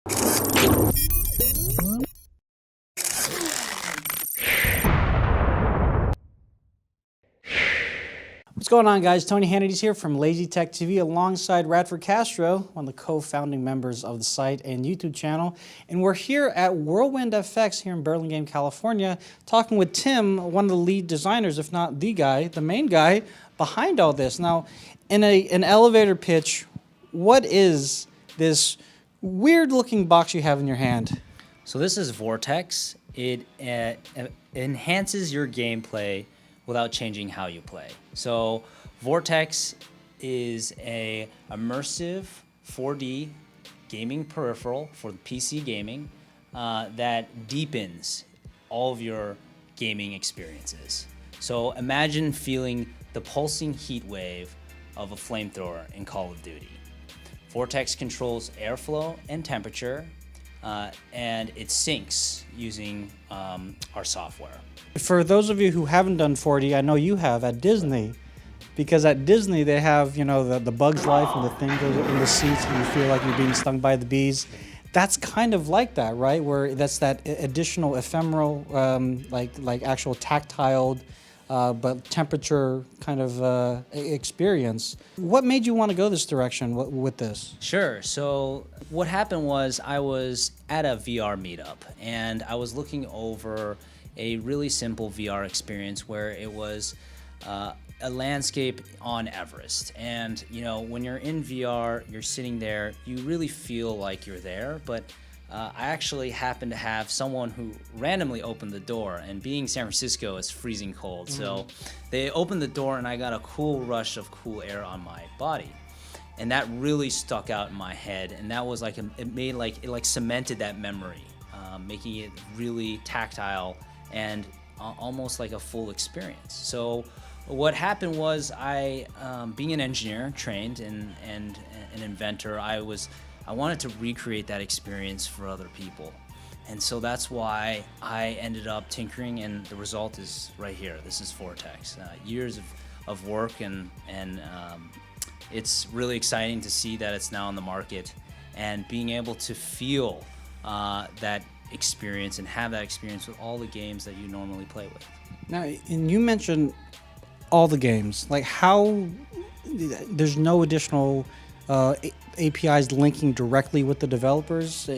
What's going on, guys? Tony Hannity's here from Lazy Tech TV alongside Radford Castro, one of the co-founding members of the site and YouTube channel. And we're here at Whirlwind FX here in Burlingame, California, talking with Tim, one of the lead designers, if not the guy, the main guy behind all this. Now, in an elevator pitch, what is this weird-looking box you have in your hand? So this is Vortx. It enhances your gameplay without changing how you play. So Vortx is a immersive 4D gaming peripheral for PC gaming that deepens all of your gaming experiences. So imagine feeling the pulsing heat wave of a flamethrower in Call of Duty. Vortx controls airflow and temperature, and it syncs using our software. For those of you who haven't done 4D, I know you have at Disney, because at Disney they have, you know, the Bug's Life and the thing goes in the seats and you feel like you're being stung by the bees. That's kind of like that, right? Where that's that additional ephemeral, like actual tactile, but temperature kind of experience. What made you want to go this direction with this? Sure. So what happened was I was at a VR meetup and I was looking over a really simple VR experience where it was a landscape on Everest. And you know, when you're in VR, you're sitting there, you really feel like you're there, but I actually happened to have someone who randomly opened the door, and being San Francisco, it's freezing cold. So they opened the door and I got a cool rush of cool air on my body. And that really stuck out in my head. And that was like, it cemented that memory, making it really tactile and almost like a full experience. So what happened was I, being an engineer trained and an inventor, I wanted to recreate that experience for other people. And so that's why I ended up tinkering, and the result is right here. This is Vortx. Years of work, and it's really exciting to see that it's now on the market and being able to feel that experience and have that experience with all the games that you normally play with. Now, and you mentioned all the games, like how there's no additional APIs linking directly with the developers.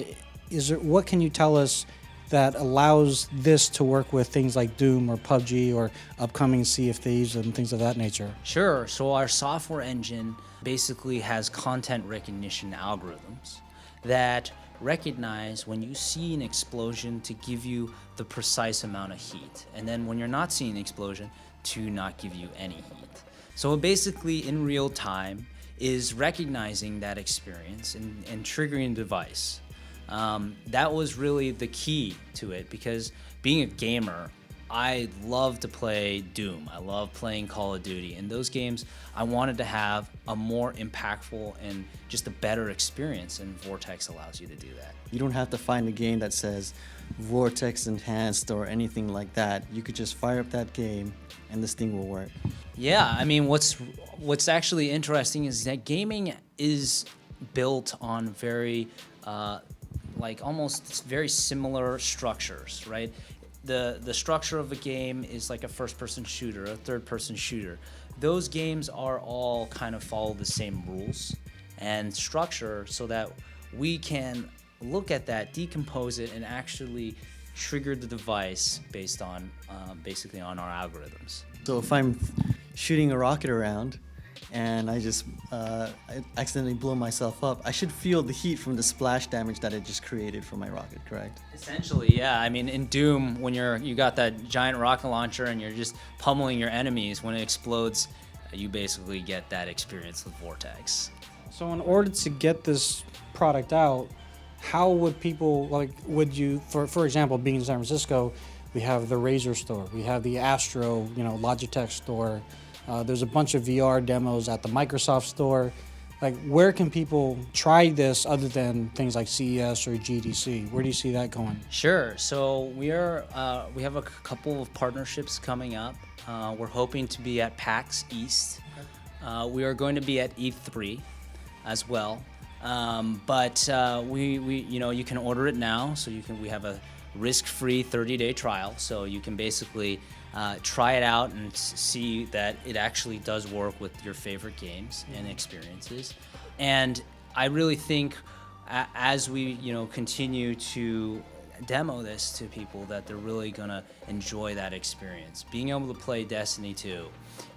What can you tell us that allows this to work with things like Doom or PUBG or upcoming Sea of Thieves and things of that nature? Sure. So our software engine basically has content recognition algorithms that recognize when you see an explosion to give you the precise amount of heat, and then when you're not seeing an explosion to not give you any heat. So it basically in real time is recognizing that experience and triggering a device. That was really the key to it, because being a gamer, I love to play Doom. I love playing Call of Duty. And those games, I wanted to have a more impactful and just a better experience, and Vortx allows you to do that. You don't have to find a game that says Vortx Enhanced or anything like that. You could just fire up that game and this thing will work. Yeah, I mean, what's actually interesting is that gaming is built on very, almost very similar structures, right? The structure of a game is like a first-person shooter, a third-person shooter. Those games are all kind of follow the same rules and structure, so that we can look at that, decompose it, and actually trigger the device based on basically on our algorithms. So if I'm shooting a rocket around and I just I accidentally blow myself up, I should feel the heat from the splash damage that it just created for my rocket, correct? Essentially, yeah. I mean, in Doom, when you got that giant rocket launcher and you're just pummeling your enemies, when it explodes, you basically get that experience with Vortx. So in order to get this product out, how would people, would you, for example, being in San Francisco, we have the Razer store, we have the Astro, Logitech store, there's a bunch of VR demos at the Microsoft store. Like, where can people try this other than things like CES or GDC? Where do you see that going? Sure. So we have a couple of partnerships coming up. We're hoping to be at PAX East. We are going to be at E3 as well. But you can order it now, so we have a risk-free 30-day trial, so you can basically try it out and see that it actually does work with your favorite games and experiences. And I really think as we continue to demo this to people, that they're really gonna enjoy that experience. Being able to play Destiny 2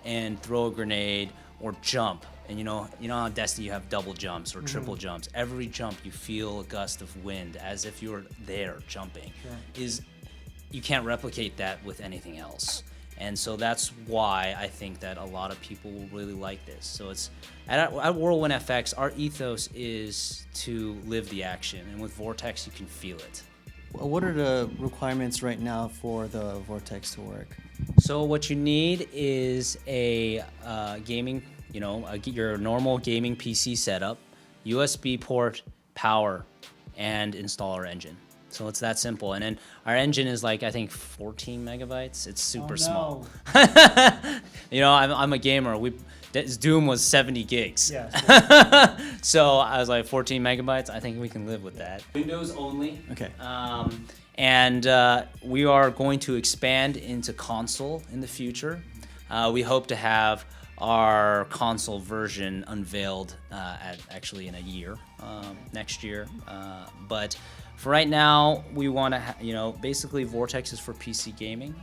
and throw a grenade or jump, and you know on Destiny you have double jumps or triple jumps. Every jump you feel a gust of wind as if you were there jumping. You can't replicate that with anything else. And so that's why I think that a lot of people will really like this. So it's at Whirlwind FX, our ethos is to live the action, and with Vortx you can feel it. What are the requirements right now for the Vortx to work? So what you need is a gaming, your normal gaming PC setup, USB port, power, and installer engine. So it's that simple. And then our engine is like, I think 14 megabytes. It's super small. I'm a gamer. Doom was 70 gigs. Yeah. So I was like 14 megabytes. I think we can live with that. Windows only. Okay. And we are going to expand into console in the future. We hope to have our console version unveiled actually in a year, next year. But for right now, we want to, basically Vortx is for PC gaming.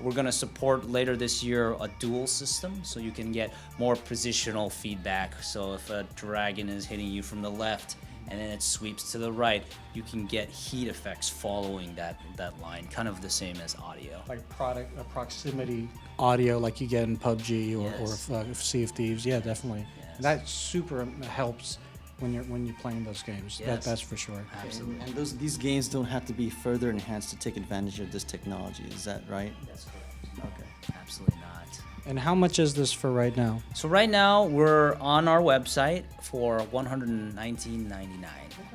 We're going to support later this year a dual system, so you can get more positional feedback. So if a dragon is hitting you from the left and then it sweeps to the right, you can get heat effects following that line, kind of the same as audio. Like proximity audio like you get in PUBG or Sea of Thieves. Yeah, definitely. Yes. That super helps when you're playing those games. Yes. That's for sure. Absolutely. And these games don't have to be further enhanced to take advantage of this technology. Is that right? That's correct. Okay. Absolutely not. And how much is this for right now? So right now we're on our website for $119.99.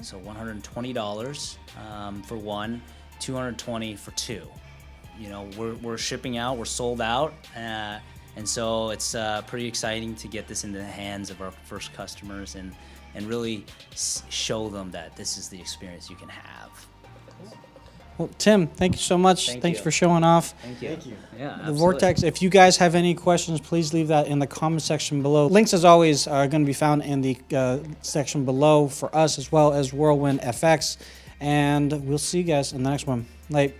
So $120 for one, $220 for two. We're shipping out. We're sold out, and so it's pretty exciting to get this into the hands of our first customers and really show them that this is the experience you can have. Well, Tim, thank you so much. Thank Thanks you. for showing off. Thank you. Thank you. Yeah, The absolutely. Vortx, if you guys have any questions, please leave that in the comment section below. Links, as always, are going to be found in the section below for us, as well as Whirlwind FX. And we'll see you guys in the next one. Later.